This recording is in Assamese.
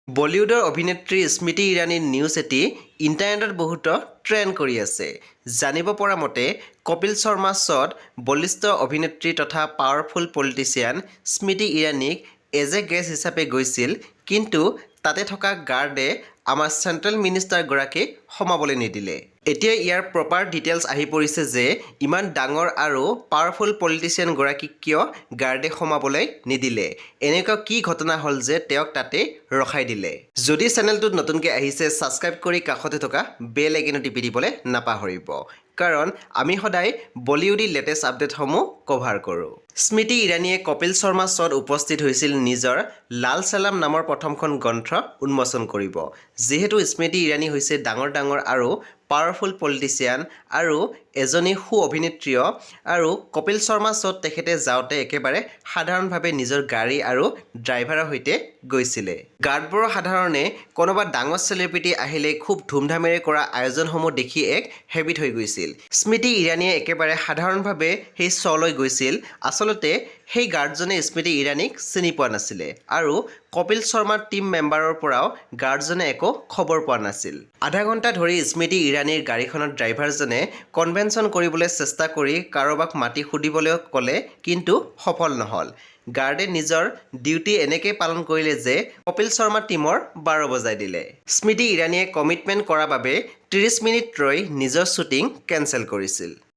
বলিউডৰ অভিনেত্ৰী স্মৃতি ইৰাণীৰ নিউজ এটি ইণ্টাৰনেটত বহুত ট্ৰেণ্ড কৰি আছে। জানিব পৰা মতে কপিল শৰ্মা শ্ব'ত বলিষ্ঠ অভিনেত্ৰী তথা পাৱাৰফুল পলিটিচিয়ান স্মৃতি ইৰাণীক এজ এ গেষ্ট হিচাপে গৈছিল, কিন্তু তাতে থকা গাৰ্ডে আমাৰ চেণ্ট্ৰেল মিনিষ্টাৰগৰাকীক সোমাবলৈ নিদিলে। এতিয়া ইয়াৰ প্ৰপাৰ ডিটেইলছ আহি পৰিছে যে ইমান ডাঙৰ আৰু পাৱাৰফুল পলিটিচিয়ানগৰাকীক কিয় গাৰ্ডে সোমাবলৈ নিদিলে। এনেকুৱা কি ঘটনা হ'ল যে তেওঁক তাতে ৰখাই দিলে। যদি চেনেলটোত নতুনকৈ আহিছে, ছাবস্ক্ৰাইব কৰি কাষতে থকা বেল আইকনটো টিপি দিবলৈ নাপাহৰিব, কাৰণ আমি সদায় বলিউডি লেটেষ্ট আপডেটসমূহ কভাৰ কৰোঁ। স্মৃতি ইৰাণীয়ে কপিল শৰ্মা শ্ব'ত উপস্থিত হৈছিল নিজৰ লাল চালাম নামৰ প্ৰথমখন গ্ৰন্থ উন্মোচন কৰিব। যিহেতু স্মৃতি ইৰাণী হৈছে ডাঙৰ আৰু পাৱাৰফুল পলিটিচিয়ান আৰু এজনী সু অভিনেত্ৰীও, আৰু কপিল শৰ্মা শ্ব'ত তেখেতে যাওঁতে একেবাৰে সাধাৰণভাৱে নিজৰ গাড়ী আৰু ড্ৰাইভাৰৰ সৈতে গৈছিলে। গাৰ্ডবোৰৰ সাধাৰণে কোনোবা ডাঙৰ চেলিব্ৰিটি আহিলে খুব ধুমধামেৰে কৰা আয়োজনসমূহ দেখি এক হেবিট হৈ গৈছিল। স্মৃতি ইৰাণীয়ে একেবাৰে সাধাৰণভাৱে সেই শ্ব'লৈ গৈছিল। আচলতে সেই গাৰ্ডজনে স্মৃতি ইৰাণীক চিনি পোৱা নাছিলে আৰু কপিল শৰ্মাৰ টিম মেম্বাৰৰ পৰাও গাৰ্ডজনে একো খবৰ পোৱা নাছিল। আধা ঘণ্টা ধৰি স্মৃতি ইৰাণীৰ গাড়ীখনৰ ড্ৰাইভাৰজনে কনভেনশ্যন কৰিবলৈ চেষ্টা কৰি কাৰোবাক মাতি সুধিবলৈ ক'লে, কিন্তু সফল নহ'ল। গাৰ্ডে নিজৰ ডিউটি এনেকৈ পালন কৰিলে যে কপিল শৰ্মা টিমৰ 12 বজাই দিলে। স্মৃতি ইৰাণীয়ে কমিটমেণ্ট কৰাৰ বাবে 30 মিনিট ৰৈ নিজৰ শ্বুটিং কেঞ্চেল কৰিছিল।